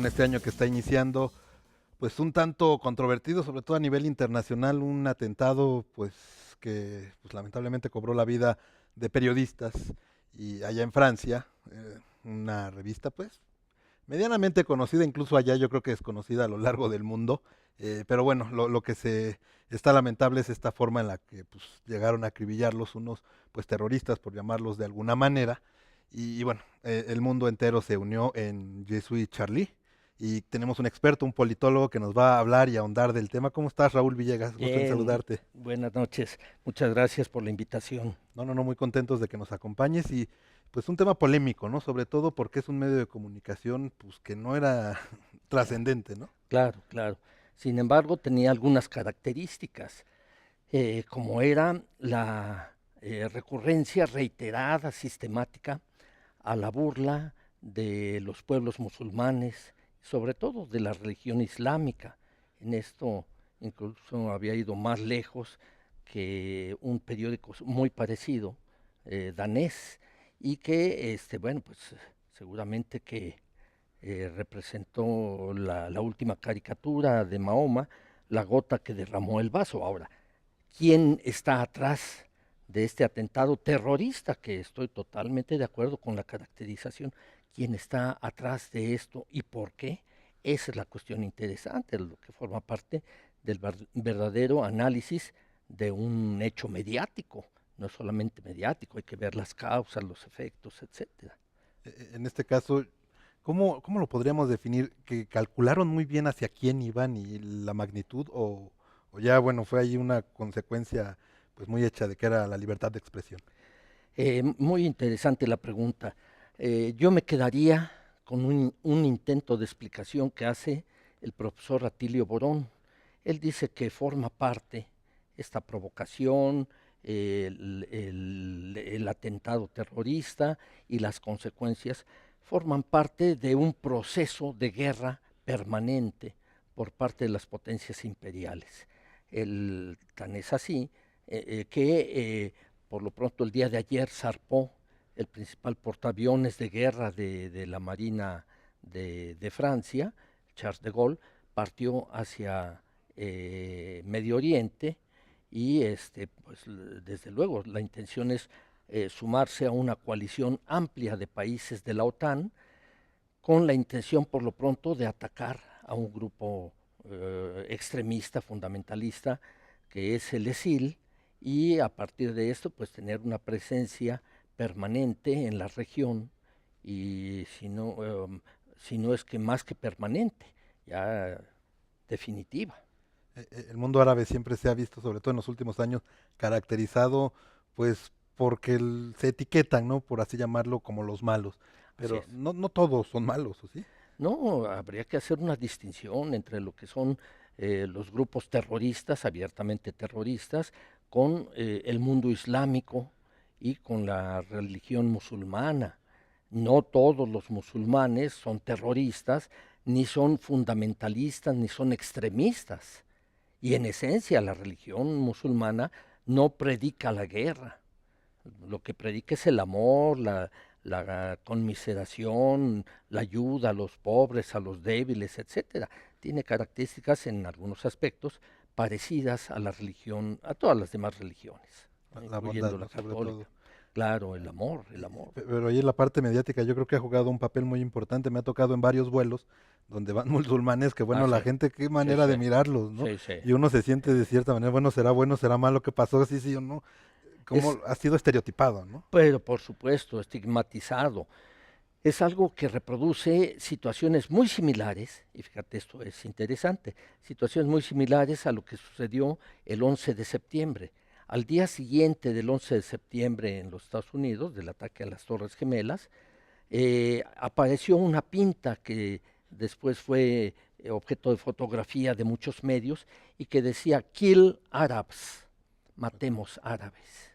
este año que está iniciando, pues un tanto controvertido, sobre todo a nivel internacional, un atentado pues que pues, lamentablemente cobró la vida de periodistas y allá en Francia, una revista pues medianamente conocida, incluso allá yo creo que es conocida a lo largo del mundo, pero bueno, lo que se está lamentable es esta forma en la que pues, llegaron a acribillarlos unos pues terroristas, por llamarlos de alguna manera, y bueno, el mundo entero se unió en Je suis Charlie, y tenemos un experto, un politólogo que nos va a hablar y a ahondar del tema. ¿Cómo estás, Raúl Villegas? Gusto en Bien, saludarte. buenas noches. Muchas gracias por la invitación. No, muy contentos de que nos acompañes y pues un tema polémico, ¿no? Sobre todo porque es un medio de comunicación pues que no era trascendente, ¿no? Claro, claro. Sin embargo, tenía algunas características, como era la recurrencia reiterada, sistemática, a la burla de los pueblos musulmanes, sobre todo de la religión islámica. En esto incluso había ido más lejos que un periódico muy parecido, danés, y que, bueno, pues seguramente que representó la última caricatura de Mahoma, la gota que derramó el vaso. Ahora, ¿quién está atrás de este atentado terrorista? Que estoy totalmente de acuerdo con la caracterización. ¿Quién está atrás de esto y por qué? Esa es la cuestión interesante, lo que forma parte del verdadero análisis de un hecho mediático. No solamente mediático, hay que ver las causas, los efectos, etcétera. En este caso, ¿cómo lo podríamos definir? ¿Que calcularon muy bien hacia quién iban y la magnitud o ya, bueno, fue ahí una consecuencia pues muy hecha de que era la libertad de expresión? Muy interesante la pregunta. Yo me quedaría con un intento de explicación que hace el profesor Atilio Borón. Él dice que forma parte esta provocación, el atentado terrorista y las consecuencias forman parte de un proceso de guerra permanente por parte de las potencias imperiales. Tan es así que por lo pronto, el día de ayer zarpó el principal portaaviones de guerra de la Marina de Francia, Charles de Gaulle, partió hacia Medio Oriente y pues, desde luego la intención es sumarse a una coalición amplia de países de la OTAN con la intención por lo pronto de atacar a un grupo extremista, fundamentalista, que es el ESIL, y a partir de esto pues tener una presencia permanente en la región y si no es que más que permanente, ya definitiva. El mundo árabe siempre se ha visto, sobre todo en los últimos años, caracterizado pues porque se etiquetan, ¿no? Por así llamarlo, como los malos. Así Pero es. no todos son malos, ¿o sí? No, habría que hacer una distinción entre lo que son los grupos terroristas, abiertamente terroristas, con el mundo islámico y con la religión musulmana. No todos los musulmanes son terroristas, ni son fundamentalistas, ni son extremistas. Y en esencia la religión musulmana no predica la guerra, lo que predica es el amor, la conmiseración, la ayuda a los pobres, a los débiles, etcétera. Tiene características en algunos aspectos parecidas a la religión, a todas las demás religiones, ¿no? La bondad, Incluyendo la ¿no? Sobre todo. católica. Claro, el amor, el amor. Pero ahí en la parte mediática yo creo que ha jugado un papel muy importante. Me ha tocado en varios vuelos donde van musulmanes que, Ah, bueno, la sí, gente, qué sí, manera sí, de mirarlos, ¿no? sí, sí. Y uno se siente de cierta manera, bueno, será malo que pasó, sí, sí o no. Es, Como ha sido estereotipado, ¿no? pero por supuesto, estigmatizado. Es algo que reproduce situaciones muy similares, y fíjate, esto es interesante, situaciones muy similares a lo que sucedió el 11 de septiembre. Al día siguiente del 11 de septiembre en los Estados Unidos, del ataque a las Torres Gemelas, apareció una pinta que después fue objeto de fotografía de muchos medios y que decía Kill Arabs, matemos árabes.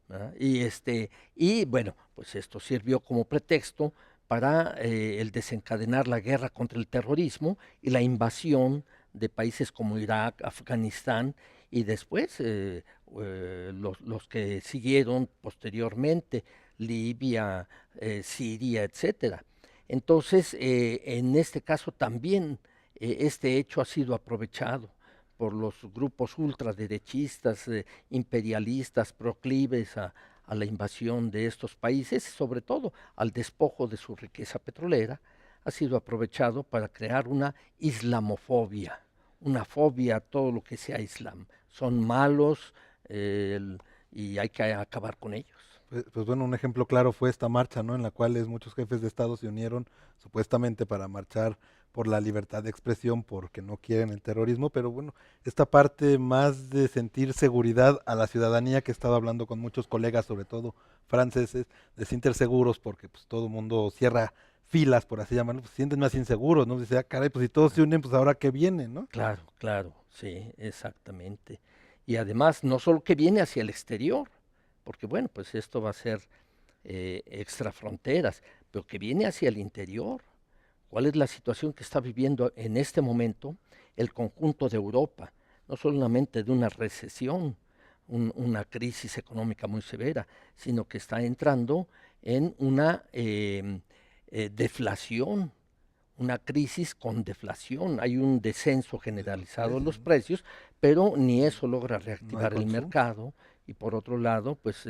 ¿Verdad? Y bueno, pues esto sirvió como pretexto para el desencadenar la guerra contra el terrorismo y la invasión de países como Irak, Afganistán y después los que siguieron posteriormente, Libia, Siria, etcétera. Entonces, en este caso también este hecho ha sido aprovechado por los grupos ultraderechistas, imperialistas, proclives a la invasión de estos países, sobre todo al despojo de su riqueza petrolera, ha sido aprovechado para crear una islamofobia, una fobia a todo lo que sea islam. Son malos y hay que acabar con ellos. Pues bueno, un ejemplo claro fue esta marcha, ¿no? En la cual muchos jefes de Estado se unieron supuestamente para marchar por la libertad de expresión, porque no quieren el terrorismo, pero bueno, esta parte más de sentir seguridad a la ciudadanía, que he estado hablando con muchos colegas, sobre todo franceses, de sentir seguros porque pues todo el mundo cierra filas, por así llamarlo, pues se sienten más inseguros, ¿no? Dice, ah, caray, pues si todos se unen, pues ahora qué viene, ¿no? Claro, claro, sí, exactamente. Y además, no solo que viene hacia el exterior, porque bueno, pues esto va a ser extrafronteras, pero que viene hacia el interior. ¿Cuál es la situación que está viviendo en este momento el conjunto de Europa? No solamente de una recesión, una crisis económica muy severa, sino que está entrando en una deflación, una crisis con deflación. Hay un descenso De los generalizado de precios, los ¿no? precios, pero ni eso logra No hay reactivar el consumo. mercado. Y por otro lado, pues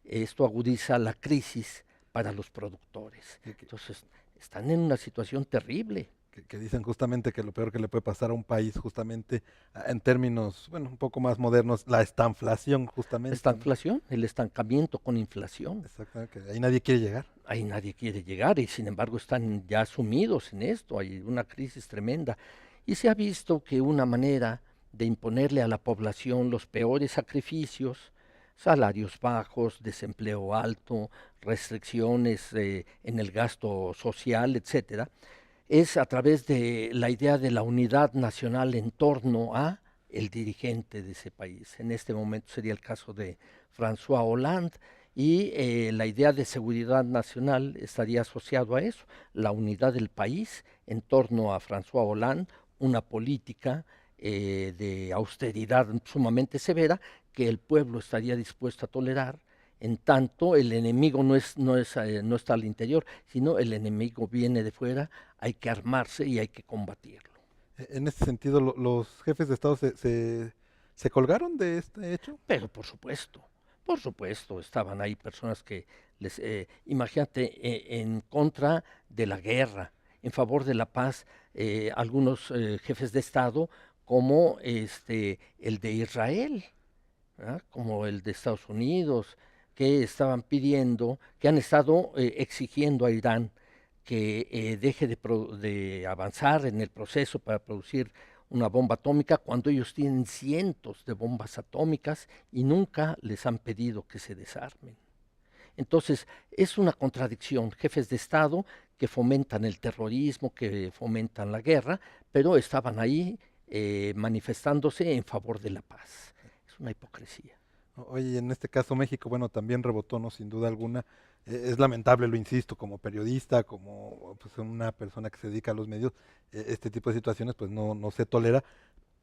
esto agudiza la crisis para los productores. Que, que- Entonces, están en una situación terrible. que dicen justamente que lo peor que le puede pasar a un país, justamente en términos, bueno, un poco más modernos, la estanflación, Esta justamente, ¿no? inflación, el estancamiento con inflación. Exactamente, que ahí nadie quiere llegar. Ahí nadie quiere llegar y sin embargo están ya sumidos en esto, hay una crisis tremenda. Y se ha visto que una manera de imponerle a la población los peores sacrificios, salarios bajos, desempleo alto, restricciones en el gasto social, etcétera, es a través de la idea de la unidad nacional en torno a el dirigente de ese país. En este momento sería el caso de François Hollande y la idea de seguridad nacional estaría asociado a eso, la unidad del país en torno a François Hollande, una política de austeridad sumamente severa que el pueblo estaría dispuesto a tolerar en tanto el enemigo no está al interior, sino el enemigo viene de fuera, hay que armarse y hay que combatirlo. En este sentido, los jefes de Estado se colgaron de este hecho. Pero por supuesto, estaban ahí personas que imagínate, en contra de la guerra, en favor de la paz, algunos jefes de Estado como el de Israel, ¿verdad? Como el de Estados Unidos, que estaban pidiendo, que han estado exigiendo a Irán que deje de avanzar en el proceso para producir una bomba atómica cuando ellos tienen cientos de bombas atómicas y nunca les han pedido que se desarmen. Entonces, es una contradicción, jefes de Estado que fomentan el terrorismo, que fomentan la guerra, pero estaban ahí manifestándose en favor de la paz. Es una hipocresía. Oye, en este caso México, bueno, también rebotó, ¿no? Sin duda alguna. Es lamentable, lo insisto, como periodista, como pues, una persona que se dedica a los medios, este tipo de situaciones pues no se tolera,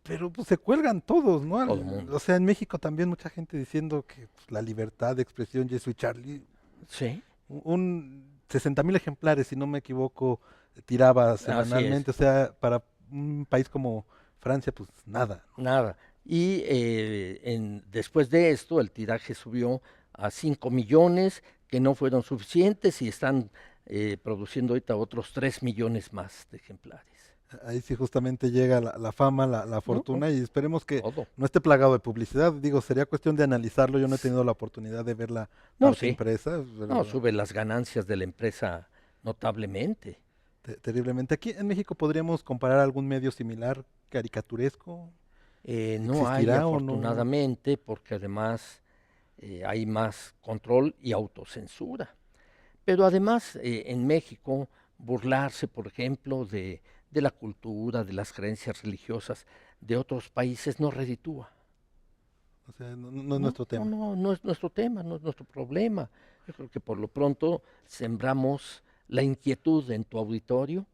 pero pues se cuelgan todos, ¿no? Todo el mundo. O sea, en México también mucha gente diciendo que pues, la libertad de expresión, Jesús y Charlie, Sí, un 60,000 ejemplares, si no me equivoco, tiraba así es. semanalmente, o sea, para un país como Francia, pues nada. Nada. Y después de esto, el tiraje subió a 5 millones, que no fueron suficientes y están produciendo ahorita otros 3 millones más de ejemplares. Ahí sí justamente llega la fama, la No, no, fortuna y esperemos que todo. no esté plagado de publicidad. Digo, sería cuestión de analizarlo. Yo no he tenido la oportunidad de ver la No, parte sí. impresa, No, pero sube las ganancias de la empresa notablemente. terriblemente. Aquí en México podríamos comparar algún medio similar, caricaturesco. No hay, ¿Existirá o no? afortunadamente, porque además hay más control y autocensura. Pero además, en México, burlarse, por ejemplo, de la cultura, de las creencias religiosas de otros países no reditúa. O sea, no es No, nuestro no, tema. no, no es nuestro tema, no es nuestro problema. Yo creo que por lo pronto sembramos la inquietud en tu auditorio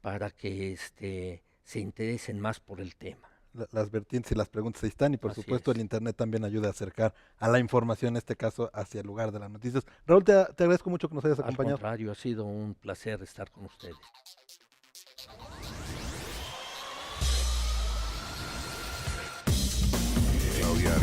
para que se interesen más por el tema. las vertientes y las preguntas ahí están y por Así supuesto es. el internet también ayuda a acercar a la información, en este caso, hacia el lugar de las noticias. Raúl, te agradezco mucho que nos hayas Al acompañado. contrario, ha sido un placer estar con ustedes. Claudia